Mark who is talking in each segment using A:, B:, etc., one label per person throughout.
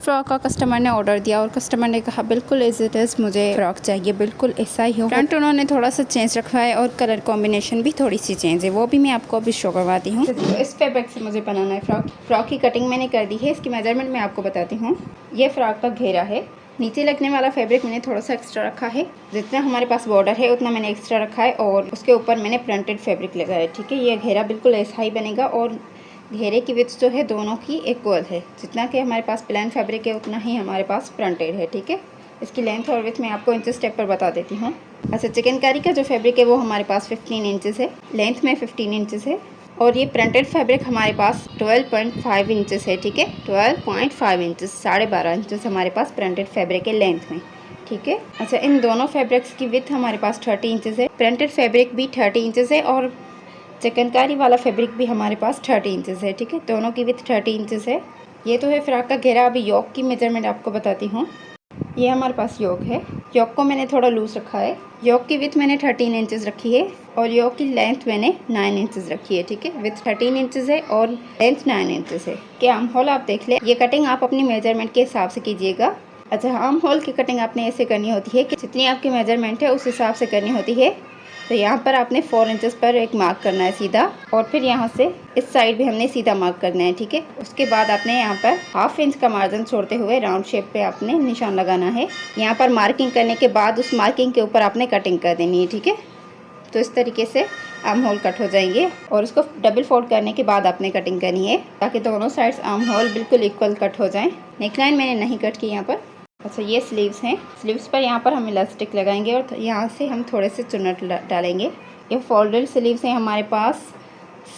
A: Frock का customer ने order दिया और कस्टमर ने कहा बिल्कुल एज इट इज़ मुझे फ्रॉक चाहिए, बिल्कुल ऐसा ही हो। फ्रंट उन्होंने थोड़ा सा चेंज रखा है और कलर कॉम्बिनेशन भी थोड़ी सी चेंज है, वो भी मैं आपको अभी शो करवाती हूँ। तो इस फैब्रिक से मुझे बनाना है फ्रॉक। फ्रॉक की कटिंग मैंने कर दी है, इसकी मेजरमेंट मैं आपको बताती हूँ। ये फ्रॉक का घेरा है, नीचे लगने वाला फैब्रिक मैंने थोड़ा सा एक्स्ट्रा रखा है, जितना हमारे पास बॉर्डर है उतना मैंने एक्स्ट्रा रखा है और उसके ऊपर मैंने प्रिंटेड फैब्रिक लगाया है। ठीक है, ये घेरा बिल्कुल ऐसा ही बनेगा और घेरे की विड्थ जो है दोनों की इक्वल है, जितना कि हमारे पास प्लेन फैब्रिक है उतना ही हमारे पास प्रिंटेड है। ठीक है, इसकी लेंथ और विड्थ मैं आपको इंच स्टेप पर बता देती हूँ। अच्छा, चिकनकारी का जो फैब्रिक है वो हमारे पास 15 इंचेस है, लेंथ में 15 इंचेस है और ये प्रिंटेड फैब्रिक हमारे पास 12.5 इंचेस है। ठीक है, 12.5 इंचेस, 12.5 इंचेस हमारे पास प्रिंटेड फैब्रिक है लेंथ में। ठीक है, अच्छा, इन दोनों फैब्रिक्स की विड्थ हमारे पास 30 इंचेस है, प्रिंटेड फैब्रिक भी 30 इंचेस है और चिकनकारी वाला फैब्रिक भी हमारे पास 30 इंचेस है। ठीक है, दोनों की विड्थ 30 इंचेस है। ये तो है फ्रॉक का घेरा। अभी योक की मेजरमेंट आपको बताती हूँ। ये हमारे पास योक है, योक को मैंने थोड़ा लूज रखा है। योक की विड्थ मैंने 13 इंचेस रखी है और योक की लेंथ मैंने 9 इंचेस रखी है। ठीक है, विड्थ 13 इंचेस है और लेंथ 9 इंचेस है। क्या आर्म होल आप देख लें, ये कटिंग आप अपनी मेजरमेंट के हिसाब से कीजिएगा। अच्छा, आर्म होल की कटिंग आपने ऐसे करनी होती है कि जितनी आपकी मेजरमेंट है उस हिसाब से करनी होती है। तो यहाँ पर आपने 4 इंचेस पर एक मार्क करना है सीधा और फिर यहाँ से इस साइड भी हमने सीधा मार्क करना है। ठीक है, उसके बाद आपने यहाँ पर हाफ इंच का मार्जिन छोड़ते हुए राउंड शेप पे आपने निशान लगाना है। यहाँ पर मार्किंग करने के बाद उस मार्किंग के ऊपर आपने कटिंग कर देनी है। ठीक है, तो इस तरीके से आर्म होल कट हो जाएंगे और उसको डबल फोल्ड करने के बाद आपने कटिंग करनी है ताकि दोनों साइड्स आर्म होल बिल्कुल इक्वल कट हो जाएँ। नेकलाइन मैंने नहीं कट की यहाँ पर। अच्छा, ये स्लीव्स हैं, स्लीव्स पर यहाँ पर हम इलास्टिक लगाएंगे और यहाँ से हम थोड़े से चुन्नट डालेंगे। ये फोल्डेड स्लीव्स हैं हमारे पास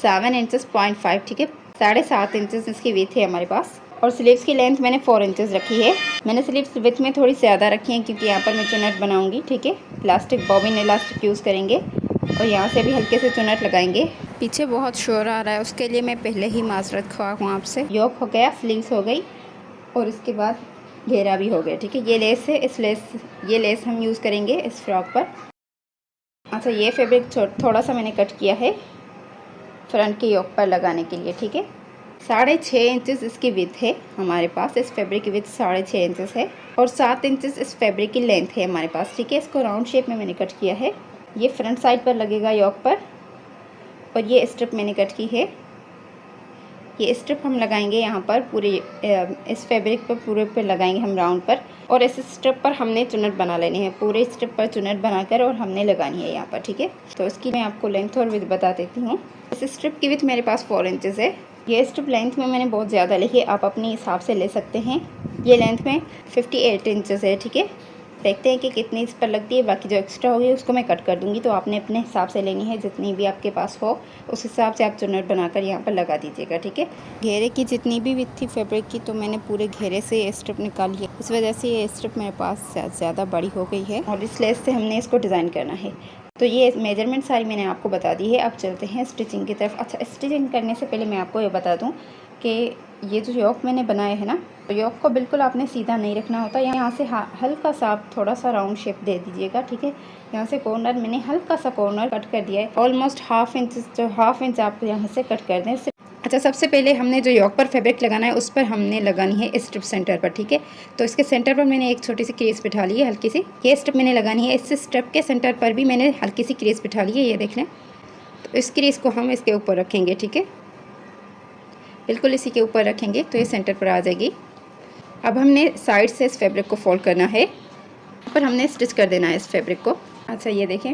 A: 7 इंचेस 0.5। ठीक है, 7.5 इंचेस इसकी विड्थ है हमारे पास और स्लीव्स की लेंथ मैंने 4 इंचेस रखी है। मैंने स्लीव्स विड्थ में थोड़ी ज़्यादा रखी है क्योंकि यहाँ पर मैं चुन्नट बनाऊँगी। ठीक है, इलास्टिक बॉबिन इलास्टिक यूज़ करेंगे और यहाँ से भी हल्के से चुन्नट लगाएंगे। पीछे बहुत शोर आ रहा है, उसके लिए मैं पहले ही माजरत ख्वाह हूँ आपसे। योक हो गया, स्लीव्स हो गई और इसके बाद घेरा भी हो गया। ठीक है, ये लेस है, ये लेस हम यूज़ करेंगे इस फ्रॉक पर। अच्छा, ये फैब्रिक थोड़ा सा मैंने कट किया है फ्रंट के योक पर लगाने के लिए। ठीक है, 6.5 इंचेस इसकी विड्थ है हमारे पास, इस फैब्रिक की विड्थ 6.5 इंचेस है और 7 इंचेस इस फैब्रिक की लेंथ है हमारे पास। ठीक है, इसको राउंड शेप में मैंने कट किया है। ये फ्रंट साइड पर लगेगा योक पर और ये स्ट्रिप मैंने कट की है। ये स्ट्रिप हम लगाएंगे यहाँ पर पूरे इस फैब्रिक पर पूरे पे लगाएंगे हम राउंड पर और इस स्ट्रिप पर हमने चुन्नट बना लेनी है, पूरे स्ट्रिप पर चुन्नट बनाकर और हमने लगानी है यहाँ पर। ठीक है, तो इसकी मैं आपको लेंथ और विड्थ बता देती हूँ। इस स्ट्रिप की विड्थ मेरे पास 4 इंचेस है। ये स्ट्रिप लेंथ में मैंने बहुत ज़्यादा ली है, आप अपने हिसाब से ले सकते हैं। ये लेंथ में 58 इंचेस है। ठीक है, देखते हैं कि कितनी इस पर लगती है, बाकी जो एक्स्ट्रा होगी उसको मैं कट कर दूंगी। तो आपने अपने हिसाब से लेनी है, जितनी भी आपके पास हो उस हिसाब से आप चुन्नट बनाकर यहाँ पर लगा दीजिएगा। ठीक है, घेरे की जितनी भी विड्थ थी फैब्रिक की तो मैंने पूरे घेरे से ये स्ट्रिप निकाली है, इस वजह से ये स्ट्रिप मेरे पास ज़्यादा बड़ी हो गई है और इस लेस से हमने इसको डिज़ाइन करना है। तो ये मेजरमेंट सारी मैंने आपको बता दी है। अब चलते हैं स्टिचिंग की तरफ। अच्छा, स्टिचिंग करने से पहले मैं आपको ये बता दूँ कि ये जो योक मैंने बनाया है ना, तो योक को बिल्कुल आपने सीधा नहीं रखना होता। यहाँ से हल्का सा आप थोड़ा सा राउंड शेप दे दीजिएगा। ठीक है, यहाँ से कॉर्नर मैंने हल्का सा कॉर्नर कट कर दिया है, ऑलमोस्ट हाफ इंच आप यहाँ से कट कर दें। अच्छा, सबसे पहले हमने जो योक पर फैब्रिक लगाना है उस पर हमने लगानी है स्ट्रिप सेंटर पर। ठीक है, तो इसके सेंटर पर मैंने एक छोटी सी क्रीज बिठा ली है, हल्की सी। ये स्ट्रिप मैंने लगानी है, इस स्ट्रिप के सेंटर पर भी मैंने हल्की सी क्रीज बिठा ली है, ये देख लें। तो इस क्रीज को हम इसके ऊपर रखेंगे। ठीक है, बिल्कुल इसी के ऊपर रखेंगे तो ये सेंटर पर आ जाएगी। अब हमने साइड से इस फैब्रिक को फोल्ड करना है, पर हमने स्टिच कर देना है इस फैब्रिक को। अच्छा, ये देखें,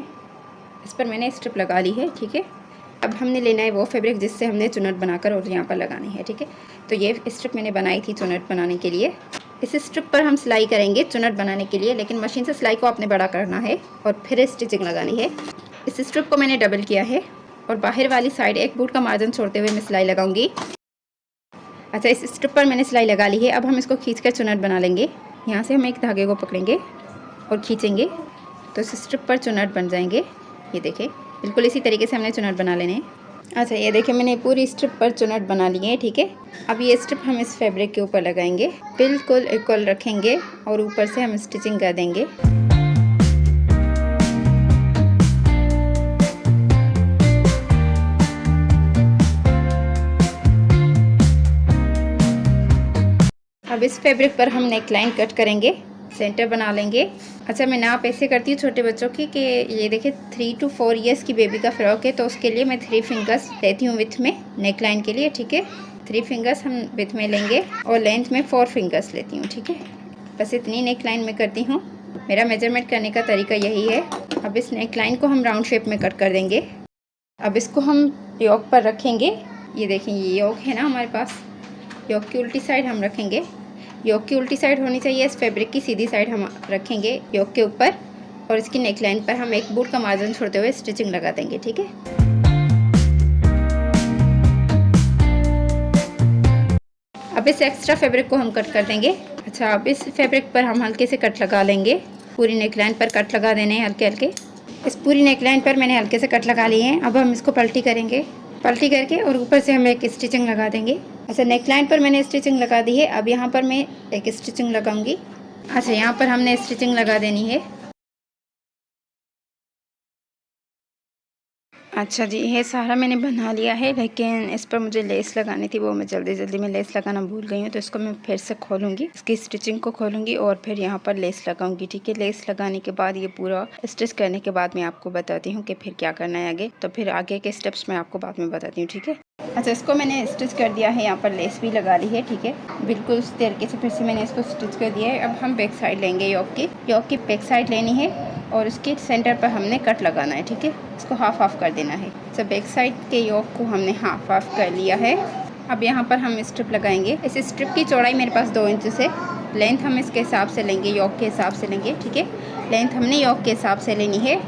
A: इस पर मैंने स्ट्रिप लगा ली है। ठीक है, अब हमने लेना है वो फैब्रिक जिससे हमने चुन्नट बनाकर और यहाँ पर लगानी है। ठीक है, तो ये स्ट्रिप मैंने बनाई थी चुन्नट बनाने के लिए। इस स्ट्रिप पर हम सिलाई करेंगे चुन्नट बनाने के लिए, लेकिन मशीन से सिलाई को आपने बड़ा करना है और फिर स्टिचिंग लगानी है। इस स्ट्रिप को मैंने डबल किया है और बाहर वाली साइड 1 बूट का मार्जिन छोड़ते हुए मैं सिलाई लगाऊंगी। अच्छा, इस स्ट्रिप पर मैंने सिलाई लगा ली है। अब हम इसको खींचकर चुन्नट बना लेंगे। यहाँ से हम एक धागे को पकड़ेंगे और खींचेंगे तो इस स्ट्रिप पर चुन्नट बन जाएंगे। ये देखें, बिल्कुल इसी तरीके से हमने चुन्नट बना लेने हैं। अच्छा, ये देखिए, मैंने पूरी स्ट्रिप पर चुन्नट बना लिए हैं। ठीक है, अब ये स्ट्रिप हम इस फैब्रिक के ऊपर लगाएंगे, बिल्कुल इक्वल रखेंगे और ऊपर से हम स्टिचिंग कर देंगे। अब अब इस फैब्रिक पर हम नेक लाइन कट करेंगे, सेंटर बना लेंगे। अच्छा, मैं नाप ऐसे करती हूँ छोटे बच्चों की कि ये देखिए 3 to 4 ईयर्स की बेबी का फ्रॉक है, तो उसके लिए मैं 3 फिंगर्स लेती हूँ विथ में नेक लाइन के लिए। ठीक है, 3 फिंगर्स हम विथ में लेंगे और लेंथ में 4 फिंगर्स लेती हूँ। ठीक है, बस इतनी नेक लाइन में करती हूँ। मेरा मेजरमेंट करने का तरीका यही है। अब इस नेक लाइन को हम राउंड शेप में कट कर देंगे। अब इसको हम योक पर रखेंगे। ये देखें, ये योक है ना हमारे पास, योक की उल्टी साइड हम रखेंगे। योक की उल्टी साइड होनी चाहिए, इस फैब्रिक की सीधी साइड हम रखेंगे योक के ऊपर, और इसकी नेक लाइन पर हम एक बूट का मार्जिन छोड़ते हुए स्टिचिंग लगा देंगे। ठीक है, अब इस एक्स्ट्रा फैब्रिक को हम कट कर देंगे। अच्छा, अब इस फैब्रिक पर हम हल्के से कट लगा लेंगे। पूरी नेक लाइन पर कट लगा देने हैं हल्के हल्के। इस पूरी नेक लाइन पर मैंने हल्के से कट लगा लिए हैं। अब हम इसको पलटी करेंगे, पलटी करके और ऊपर से हम एक स्टिचिंग लगा देंगे। अच्छा, नेक लाइन पर मैंने स्टिचिंग लगा दी है। अब यहाँ पर मैं एक स्टिचिंग लगाऊंगी। अच्छा, यहाँ पर हमने स्टिचिंग लगा देनी है। अच्छा जी, ये सारा मैंने बना लिया है, लेकिन इस पर मुझे लेस लगानी थी, वो मैं जल्दी में लेस लगाना भूल गई हूँ। तो इसको मैं फिर से खोलूँगी, इसकी स्टिचिंग को खोलूँगी और फिर यहाँ पर लेस लगाऊंगी। ठीक है, लेस लगाने के बाद ये पूरा स्टिच करने के बाद मैं आपको बताती हूँ कि फिर क्या करना है आगे। तो फिर आगे के स्टेप्स मैं आपको बाद में बताती हूँ। ठीक है, अच्छा, इसको मैंने स्टिच कर दिया है, यहाँ पर लेस भी लगा ली है। ठीक है, बिल्कुल उस तरीके से फिर से मैंने इसको स्टिच कर दिया है। अब हम बैक साइड लेंगे, योक की बैक साइड लेनी है और उसके सेंटर पर हमने कट लगाना है। ठीक है, इसको हाफ हाफ कर देना है। तो बैक साइड के योक को हमने हाफ हाफ कर लिया है। अब यहाँ पर हम स्ट्रिप लगाएंगे। इस स्ट्रिप की चौड़ाई मेरे पास 2 इंच है। लेंथ हम इसके हिसाब से लेंगे, योक के हिसाब से लेंगे। ठीक है, लेंथ हमने योक के हिसाब से लेनी है,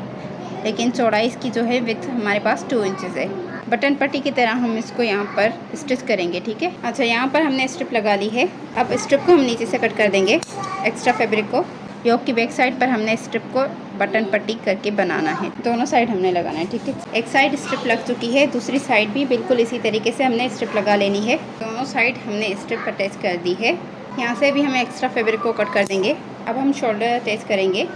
A: लेकिन चौड़ाई इसकी जो है विथ हमारे पास 2 इंच है। बटन पट्टी की तरह हम इसको यहाँ पर स्टिच करेंगे। ठीक है, अच्छा, यहाँ पर हमने स्ट्रिप लगा ली है। अब स्ट्रिप को हम नीचे से कट कर देंगे, एक्स्ट्रा फैब्रिक को। योक की बैक साइड पर हमने स्ट्रिप को बटन पट्टी करके बनाना है, दोनों साइड हमने लगाना है। ठीक है, एक साइड स्ट्रिप लग चुकी है, दूसरी साइड भी बिल्कुल इसी तरीके से हमने स्ट्रिप लगा लेनी है। दोनों साइड हमने स्ट्रिप अटैच कर दी है। यहाँ से भी हम एक्स्ट्रा फैब्रिक को कट कर देंगे। अब हम शोल्डर अटैच करेंगे।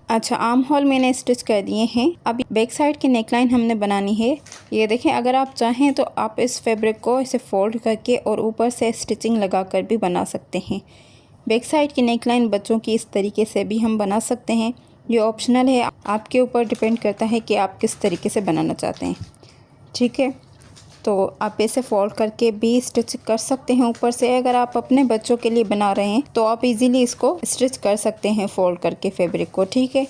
A: अच्छा, आर्म होल मैंने स्टिच कर दिए हैं। अब बैक साइड की नेकलाइन हमने बनानी है। ये देखें, अगर आप चाहें तो आप इस फैब्रिक को इसे फोल्ड करके और ऊपर से स्टिचिंग लगाकर भी बना सकते हैं। बैक साइड की नेकलाइन बच्चों की इस तरीके से भी हम बना सकते हैं। ये ऑप्शनल है, आपके ऊपर डिपेंड करता है कि आप किस तरीके से बनाना चाहते हैं। ठीक है, तो आप ऐसे फोल्ड करके भी स्टिच कर सकते हैं ऊपर से। अगर आप अपने बच्चों के लिए बना रहे हैं तो आप इजीली इसको स्टिच कर सकते हैं फोल्ड करके फैब्रिक को। ठीक है,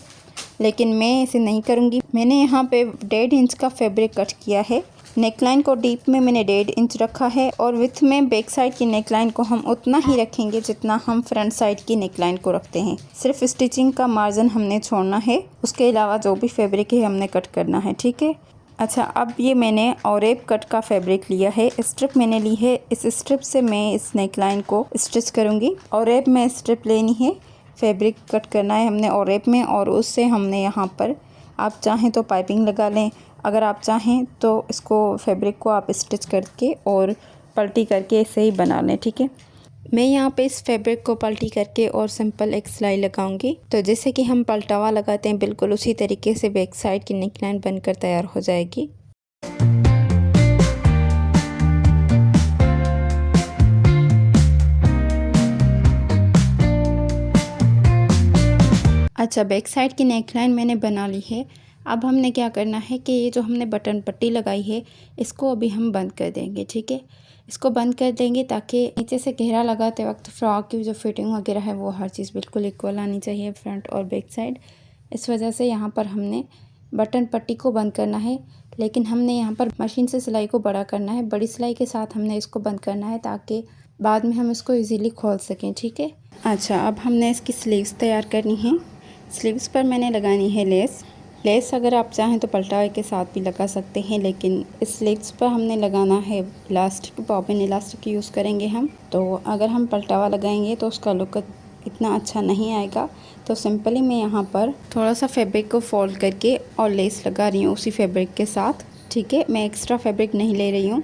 A: लेकिन मैं इसे नहीं करूँगी। मैंने यहाँ पे 1.5 इंच का फैब्रिक कट किया है। नेकलाइन को डीप में मैंने 1.5 इंच रखा है और विथ में बैक साइड की नेकलाइन को हम उतना ही रखेंगे जितना हम फ्रंट साइड की नेकलाइन को रखते हैं। सिर्फ स्टिचिंग का मार्जिन हमने छोड़ना है, उसके अलावा जो भी फैब्रिक है हमने कट करना है। ठीक है, अच्छा, अब ये मैंने ऑरेप कट का फैब्रिक लिया है, स्ट्रिप मैंने ली है। इस स्ट्रिप से मैं इस नेकलाइन को स्टिच करूँगी। ऑरेप में स्ट्रिप लेनी है, फैब्रिक कट करना है हमने ऑरेप में, और उससे हमने यहाँ पर, आप चाहें तो पाइपिंग लगा लें, अगर आप चाहें तो इसको फैब्रिक को आप स्टिच करके और पलटी करके ऐसे ही बना लें। ठीक है, मैं यहाँ पे इस फैब्रिक को पलटी करके और सिंपल एक सिलाई लगाऊंगी। तो जैसे कि हम पलटावा लगाते हैं बिल्कुल उसी तरीके से बैक साइड की नेकलाइन बनकर तैयार हो जाएगी। अच्छा, बैक साइड की नेकलाइन मैंने बना ली है। अब हमने क्या करना है कि ये जो हमने बटन पट्टी लगाई है इसको अभी हम बंद कर देंगे। ठीक है, इसको बंद कर देंगे ताकि नीचे से घेरा लगाते वक्त फ्रॉक की जो फिटिंग वगैरह है वो हर चीज़ बिल्कुल इक्वल आनी चाहिए, फ्रंट और बैक साइड। इस वजह से यहाँ पर हमने बटन पट्टी को बंद करना है, लेकिन हमने यहाँ पर मशीन से सिलाई को बड़ा करना है। बड़ी सिलाई के साथ हमने इसको बंद करना है ताकि बाद में हम इसको ईज़िली खोल सकें। ठीक है, अच्छा, अब हमने इसकी स्लीव्स तैयार करनी है। स्लीव्स पर मैंने लगानी है लेस अगर आप चाहें तो पलटावे के साथ भी लगा सकते हैं, लेकिन इस स्लीव्स पर हमने लगाना है इलास्टिक, बॉबिन इलास्टिक यूज़ करेंगे हम। तो अगर हम पलटावा लगाएंगे तो उसका लुक इतना अच्छा नहीं आएगा। तो सिंपली मैं यहाँ पर थोड़ा सा फैब्रिक को फोल्ड करके और लेस लगा रही हूँ उसी फैब्रिक के साथ। ठीक है, मैं एक्स्ट्रा फैब्रिक नहीं ले रही हूँ।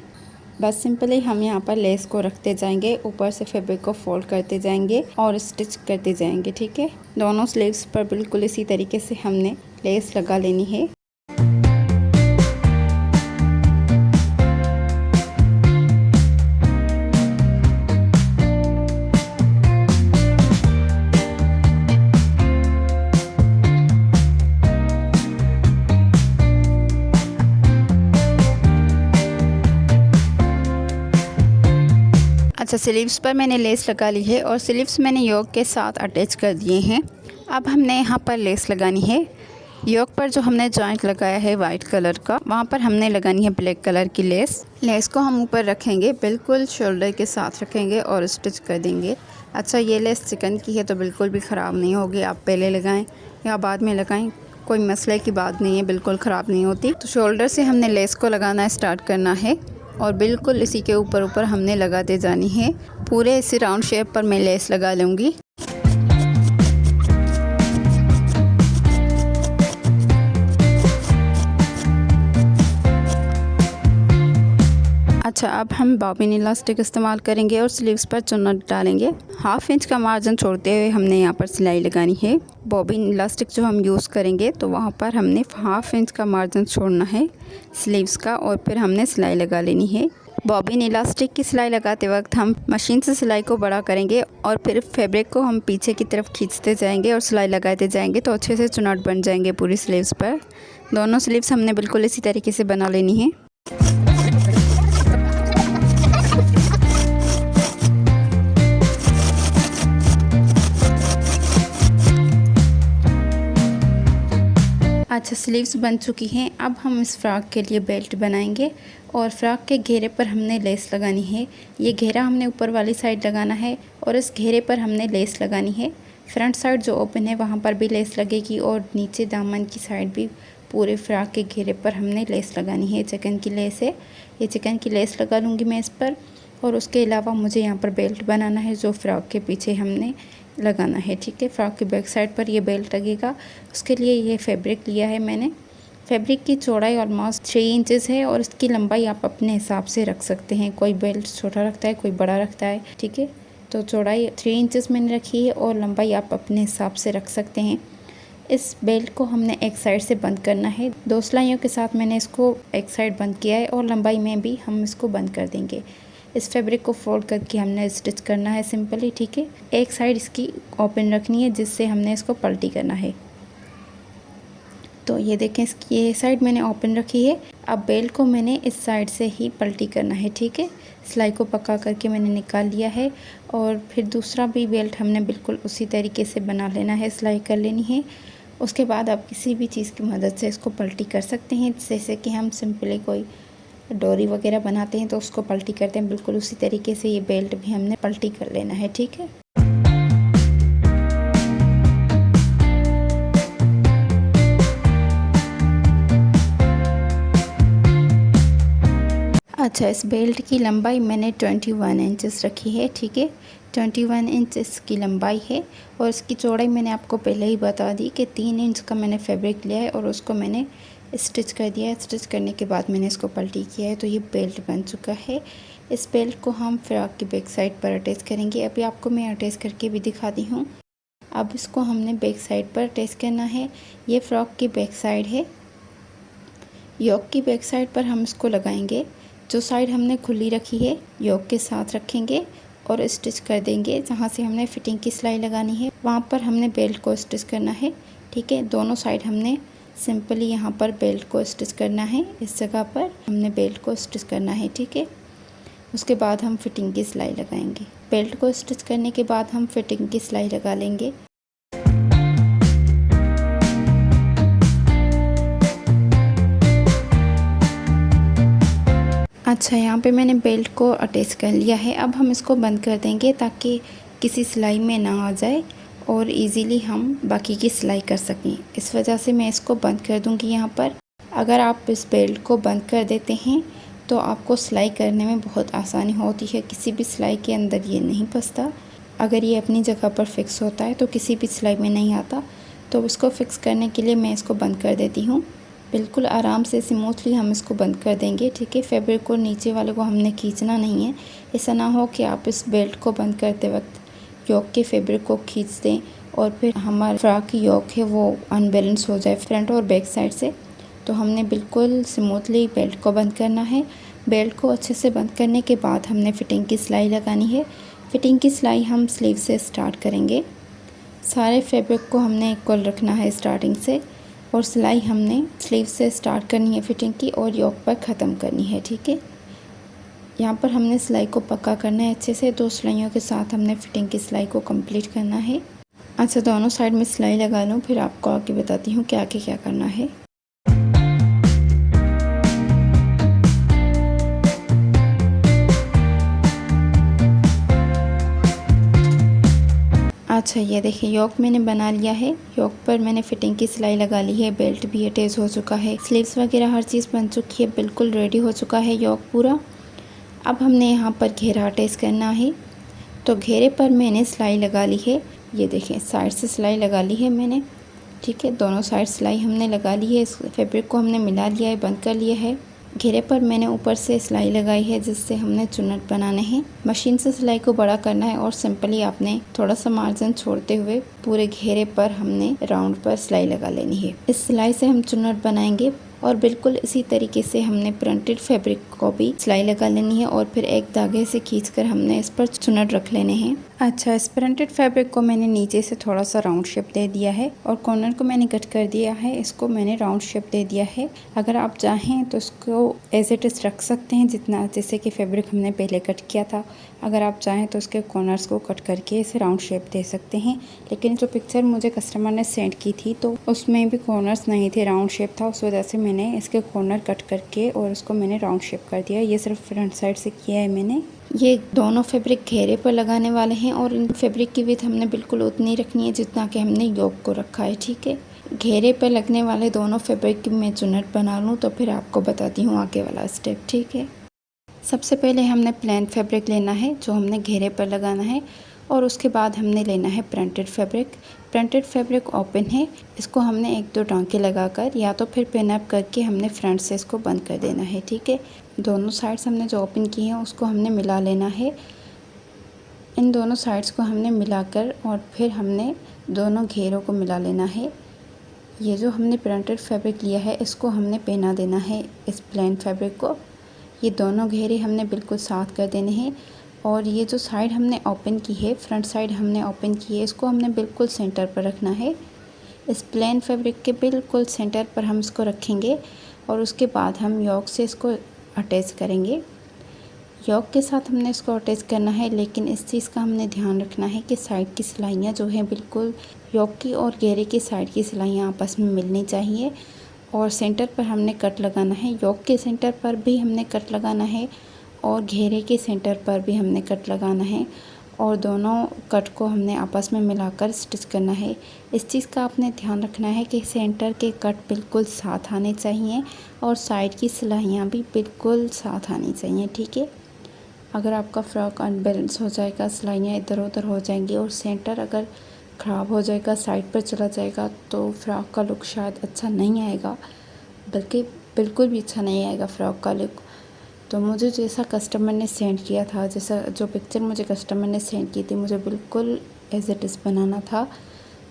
A: बस सिंपली हम यहाँ पर लेस को रखते जाएंगे, ऊपर से फैब्रिक को फोल्ड करते जाएंगे और स्टिच करते जाएंगे। ठीक है, दोनों स्लीव्स पर बिल्कुल इसी तरीके से हमने लेस लगा लेनी है। अच्छा, स्लीव्स पर मैंने लेस लगा ली है और स्लीव्स मैंने योक के साथ अटैच कर दिए हैं। अब हमने यहाँ पर लेस लगानी है। योक पर जो हमने जॉइंट लगाया है वाइट कलर का, वहाँ पर हमने लगानी है ब्लैक कलर की लेस। लेस को हम ऊपर रखेंगे, बिल्कुल शोल्डर के साथ रखेंगे और स्टिच कर देंगे। अच्छा, ये लेस चिकन की है तो बिल्कुल भी ख़राब नहीं होगी। आप पहले लगाएं या बाद में लगाएं, कोई मसले की बात नहीं है, बिल्कुल ख़राब नहीं होती। तो शोल्डर से हमने लेस को लगाना स्टार्ट करना है और बिल्कुल इसी के ऊपर ऊपर हमने लगाते जानी है। पूरे इसी राउंड शेप पर मैं लेस लगा लूँगी। अच्छा, अब हम बॉबिन इलास्टिक इस्तेमाल करेंगे और स्लीव्स पर चुन्नट डालेंगे। 1/2 इंच का मार्जिन छोड़ते हुए हमने यहाँ पर सिलाई लगानी है। बॉबिन इलास्टिक जो हम यूज़ करेंगे तो वहाँ पर हमने 1/2 इंच का मार्जिन छोड़ना है स्लीव्स का और फिर हमने सिलाई लगा लेनी है। बॉबिन इलास्टिक की सिलाई लगाते वक्त हम मशीन से सिलाई को बड़ा करेंगे और फिर फैब्रिक को हम पीछे की तरफ खींचते जाएंगे और सिलाई लगाते जाएंगे तो अच्छे से चुन्नट बन जाएंगे पूरी स्लीव्स पर। दोनों स्लीव्स हमने बिल्कुल इसी तरीके से बना लेनी है। अच्छा, स्लीव्स बन चुकी हैं। अब हम इस फ्रॉक के लिए बेल्ट बनाएंगे और फ्रॉक के घेरे पर हमने लेस लगानी है। ये घेरा हमने ऊपर वाली साइड लगाना है और इस घेरे पर हमने लेस लगानी है। फ्रंट साइड जो ओपन है वहाँ पर भी लेस लगेगी और नीचे दामन की साइड भी पूरे फ्रॉक के घेरे पर हमने लेस लगानी है। चिकन की लेस है, ये चिकन की लेस लगा लूँगी मैं इस पर। और उसके अलावा मुझे यहाँ पर बेल्ट बनाना है जो फ्रॉक के पीछे हमने लगाना है। ठीक है, फ्रॉक की बैक साइड पर ये बेल्ट लगेगा। उसके लिए ये फैब्रिक लिया है मैंने। फैब्रिक की चौड़ाई ऑलमोस्ट 3 इंचेस है और इसकी लंबाई आप अपने हिसाब से रख सकते हैं। कोई बेल्ट छोटा रखता है, कोई बड़ा रखता है। ठीक है, तो चौड़ाई 3 इंचेस मैंने रखी है और लंबाई आप अपने हिसाब से रख सकते हैं। इस बेल्ट को हमने एक साइड से बंद करना है। 2 सिलाइयों के साथ मैंने इसको एक साइड बंद किया है और लंबाई में भी हम इसको बंद कर देंगे। इस फैब्रिक को फोल्ड करके हमने स्टिच करना है सिंपली। ठीक है, एक साइड इसकी ओपन रखनी है जिससे हमने इसको पलटी करना है। तो ये देखें, इसकी ये साइड मैंने ओपन रखी है। अब बेल्ट को मैंने इस साइड से ही पलटी करना है। ठीक है, सिलाई को पक्का करके मैंने निकाल लिया है और फिर दूसरा भी बेल्ट हमने बिल्कुल उसी तरीके से बना लेना है, सिलाई कर लेनी है। उसके बाद आप किसी भी चीज़ की मदद से इसको पलटी कर सकते हैं। जैसे कि हम सिंपली कोई डोरी वगैरह बनाते हैं तो उसको पलटी करते हैं, बिल्कुल उसी तरीके से ये बेल्ट भी हमने पलटी कर लेना है। ठीक है, अच्छा, इस बेल्ट की लंबाई मैंने 21 इंचेस रखी है। ठीक है, 21 इंच इसकी लंबाई है और इसकी चौड़ाई मैंने आपको पहले ही बता दी कि 3 इंच का मैंने फैब्रिक लिया है और उसको मैंने स्टिच कर दिया है। स्टिच करने के बाद मैंने इसको पलटी किया है तो ये बेल्ट बन चुका है। इस बेल्ट को हम फ्रॉक की बैक साइड पर अटैच करेंगे। अभी आपको मैं अटैच करके भी दिखाती हूँ। अब इसको हमने बैक साइड पर अटैच करना है। ये फ्रॉक की बैक साइड है। योक की बैक साइड पर हम इसको लगाएंगे। जो साइड हमने खुली रखी है योक के साथ रखेंगे और स्टिच कर देंगे। जहाँ से हमने फिटिंग की सिलाई लगानी है वहाँ पर हमने बेल्ट को स्टिच करना है। ठीक है, दोनों साइड हमने सिंपली यहाँ पर बेल्ट को स्टिच करना है। इस जगह पर हमने बेल्ट को स्टिच करना है। ठीक है, उसके बाद हम फिटिंग की सिलाई लगाएंगे। बेल्ट को स्टिच करने के बाद हम फिटिंग की सिलाई लगा लेंगे। अच्छा, यहाँ पे मैंने बेल्ट को अटैच कर लिया है। अब हम इसको बंद कर देंगे ताकि किसी सिलाई में ना आ जाए और इजीली हम बाकी की सिलाई कर सकें। इस वजह से मैं इसको बंद कर दूँगी यहाँ पर। अगर आप इस बेल्ट को बंद कर देते हैं तो आपको सिलाई करने में बहुत आसानी होती है। किसी भी सिलाई के अंदर ये नहीं फंसता। अगर ये अपनी जगह पर फिक्स होता है तो किसी भी सिलाई में नहीं आता। तो इसको फिक्स करने के लिए मैं इसको बंद कर देती हूँ। बिल्कुल आराम से स्मूथली हम इसको बंद कर देंगे, ठीक है। फैब्रिक को नीचे वाले को हमने खींचना नहीं है। ऐसा ना हो कि आप इस बेल्ट को बंद करते वक्त योक के फैब्रिक को खींच दें और फिर हमारा फ्रॉक की योक है वो अनबैलेंस हो जाए फ्रंट और बैक साइड से। तो हमने बिल्कुल स्मूथली बेल्ट को बंद करना है। बेल्ट को अच्छे से बंद करने के बाद हमने फ़िटिंग की सिलाई लगानी है। फ़िटिंग की सिलाई हम स्लीव से स्टार्ट करेंगे। सारे फैब्रिक को हमने इक्वल रखना है स्टार्टिंग से, और सिलाई हमने स्लीव से स्टार्ट करनी है फ़िटिंग की और योक पर ख़त्म करनी है, ठीक है। यहाँ पर हमने सिलाई को पक्का करना है अच्छे से। 2 सिलाइयों के साथ हमने फ़िटिंग की सिलाई को कंप्लीट करना है। अच्छा, दोनों साइड में सिलाई लगा लूँ, फिर आपको आगे बताती हूँ कि आगे क्या करना है। अच्छा, ये देखिए योक मैंने बना लिया है। योक पर मैंने फ़िटिंग की सिलाई लगा ली है। बेल्ट भी अटैच हो चुका है, स्लीव्स वगैरह हर चीज़ बन चुकी है, बिल्कुल रेडी हो चुका है योक पूरा। अब हमने यहाँ पर घेरा अटैच करना है। तो घेरे पर मैंने सिलाई लगा ली है। ये देखें, साइड से सिलाई लगा ली है मैंने, ठीक है। दोनों साइड सिलाई हमने लगा ली है। इस फैब्रिक को हमने मिला लिया है, बंद कर लिया है। घेरे पर मैंने ऊपर से सिलाई लगाई है जिससे हमने चुन्नट बनाने हैं। मशीन से सिलाई को बड़ा करना है और सिंपली आपने थोड़ा सा मार्जिन छोड़ते हुए पूरे घेरे पर हमने राउंड पर सिलाई लगा लेनी है। इस सिलाई से हम चुन्नट बनाएंगे और बिल्कुल इसी तरीके से हमने प्रिंटेड फैब्रिक को भी सिलाई लगा लेनी है और फिर एक धागे से खींचकर हमने इस पर चुन्नट रख लेने हैं। अच्छा, इस प्रिंटेड फैब्रिक को मैंने नीचे से थोड़ा सा राउंड शेप दे दिया है और कॉर्नर को मैंने कट कर दिया है। इसको मैंने राउंड शेप दे दिया है। अगर आप चाहें तो इसको एज इट इज़ रख सकते हैं, जितना जैसे कि फैब्रिक हमने पहले कट किया था। अगर आप चाहें तो उसके कॉर्नर्स को कट करके इसे राउंड शेप दे सकते हैं। लेकिन जो पिक्चर मुझे कस्टमर ने सेंड की थी तो उसमें भी कॉर्नर्स नहीं थे, राउंड शेप था। उस वजह से मैंने इसके कॉर्नर कट करके और उसको मैंने राउंड शेप कर दिया। ये सिर्फ फ्रंट साइड से किया है मैंने। ये दोनों फैब्रिक घेरे पर लगाने वाले हैं और इन फैब्रिक की विड्थ हमने बिल्कुल उतनी रखनी है जितना कि हमने योक को रखा है, ठीक है। घेरे पर लगने वाले दोनों फैब्रिक की मैं चुन्नट बना लूँ तो फिर आपको बताती हूँ आगे वाला स्टेप, ठीक है। सबसे पहले हमने प्लेन फैब्रिक लेना है जो हमने घेरे पर लगाना है और उसके बाद हमने लेना है printed fabric. Printed fabric open है, इसको हमने 1-2 टांके लगाकर या तो फिर पिन अप करके हमने फ्रंट से इसको बंद कर देना है, ठीक है। दोनों साइड्स हमने जो ओपन की हैं उसको हमने मिला लेना है। इन दोनों साइड्स को हमने मिलाकर और फिर हमने दोनों घेरों को मिला लेना है। ये जो हमने प्रिंटेड फैब्रिक लिया है इसको हमने पहना देना है इस प्लेन फैब्रिक को। ये दोनों घेरे हमने बिल्कुल साथ कर देने हैं और ये जो साइड हमने ओपन की है, फ्रंट साइड हमने ओपन की है, इसको हमने बिल्कुल सेंटर पर रखना है। इस प्लेन फैब्रिक के बिल्कुल सेंटर पर हम इसको रखेंगे और उसके बाद हम योक से इसको अटैच करेंगे। योक के साथ हमने इसको अटैच करना है, लेकिन इस चीज़ का हमने ध्यान रखना है कि साइड की सिलाइयाँ जो हैं बिल्कुल योक की और घेरे की साइड की सिलाइयाँ आपस में मिलनी चाहिए और सेंटर पर हमने कट लगाना है। योक के सेंटर पर भी हमने कट लगाना है और घेरे के सेंटर पर भी हमने कट लगाना है और दोनों कट को हमने आपस में मिलाकर स्टिच करना है। इस चीज़ का आपने ध्यान रखना है कि सेंटर के कट बिल्कुल साथ आने चाहिए और साइड की सिलाइयाँ भी बिल्कुल साथ आनी चाहिए, ठीक है। अगर आपका फ्रॉक अनबैलेंस हो जाएगा, सिलाइयाँ इधर उधर हो जाएंगी और सेंटर अगर ख़राब हो जाएगा, साइड पर चला जाएगा तो फ़्रॉक का लुक शायद अच्छा नहीं आएगा, बल्कि बिल्कुल भी अच्छा नहीं आएगा फ़्रॉक का लुक। तो मुझे जैसा कस्टमर ने सेंड किया था, जैसा जो पिक्चर मुझे कस्टमर ने सेंड की थी, मुझे बिल्कुल एज इट इज़ बनाना था।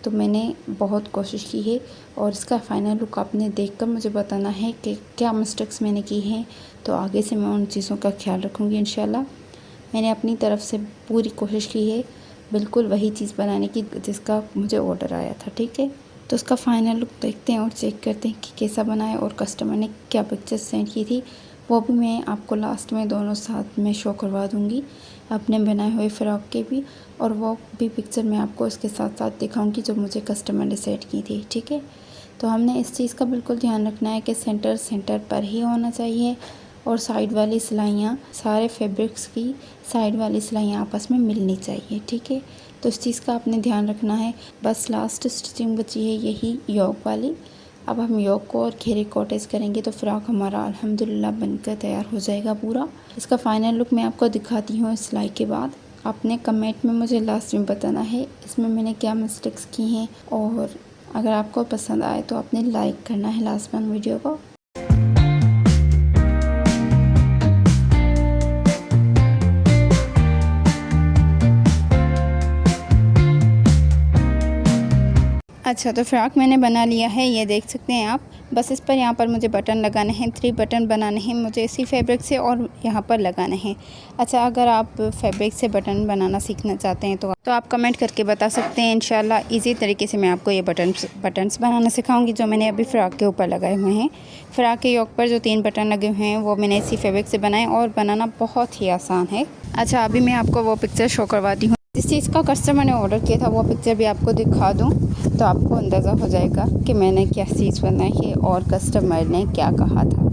A: तो मैंने बहुत कोशिश की है और इसका फ़ाइनल लुक आपने देखकर मुझे बताना है कि क्या मिस्टेक्स मैंने की हैं। तो आगे से मैं उन चीज़ों का ख्याल रखूँगी इंशाल्लाह। मैंने अपनी तरफ से पूरी कोशिश की है बिल्कुल वही चीज़ बनाने की जिसका मुझे ऑर्डर आया था, ठीक है। तो उसका फ़ाइनल लुक देखते हैं और चेक करते हैं कि कैसा बना है और कस्टमर ने क्या पिक्चर्स सेंड की थी, वो भी मैं आपको लास्ट में दोनों साथ में शो करवा दूँगी, अपने बनाए हुए फ़्रॉक के भी, और वो भी पिक्चर मैं आपको इसके साथ साथ दिखाऊंगी जो मुझे कस्टमर ने सेंड की थी, ठीक है। तो हमने इस चीज़ का बिल्कुल ध्यान रखना है कि सेंटर पर ही होना चाहिए और साइड वाली सिलाइयाँ, सारे फैब्रिक्स की साइड वाली सिलाइयाँ आपस में मिलनी चाहिए, ठीक है। तो इस चीज़ का आपने ध्यान रखना है। बस लास्ट स्टिचिंग बची है यही योक वाली। अब हम योक को और घेरे को अटैच करेंगे तो फ़्रॉक हमारा अल्हम्दुलिल्लाह बनकर तैयार हो जाएगा पूरा। इसका फ़ाइनल लुक मैं आपको दिखाती हूँ सिलाई के बाद। आपने कमेंट में मुझे लास्ट में बताना है इसमें मैंने क्या मिस्टेक्स की हैं और अगर आपको पसंद आए तो आपने लाइक करना है लास्ट में वीडियो को। अच्छा, तो फ्रॉक मैंने बना लिया है, ये देख सकते हैं आप। बस इस पर यहाँ पर मुझे बटन लगाने हैं, 3 बटन बनाने हैं मुझे इसी फैब्रिक से और यहाँ पर लगाने हैं। अच्छा, अगर आप फैब्रिक से बटन बनाना सीखना चाहते हैं तो आप कमेंट करके बता सकते हैं। इंशाल्लाह इजी तरीके से मैं आपको ये बटन्स बनाना सिखाऊंगी जो मैंने अभी फ़्रॉक के ऊपर लगाए हुए हैं। फ़्रॉक के योक पर जो 3 बटन लगे हुए हैं वो मैंने इसी फैब्रिक से बनाए और बनाना बहुत ही आसान है। अच्छा, अभी मैं आपको वो पिक्चर शो करवाती हूँ जिस चीज़ का कस्टमर ने ऑर्डर किया था, वो पिक्चर भी आपको दिखा दूँ तो आपको अंदाज़ा हो जाएगा कि मैंने क्या चीज़ बनाई है और कस्टमर ने क्या कहा था।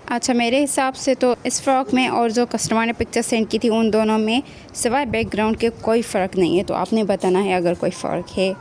A: अच्छा, मेरे हिसाब से तो इस फ्रॉक में और जो कस्टमर ने पिक्चर सेंड की थी उन दोनों में सिवाय बैकग्राउंड के कोई फ़र्क नहीं है, तो आपने बताना है अगर कोई फ़र्क है।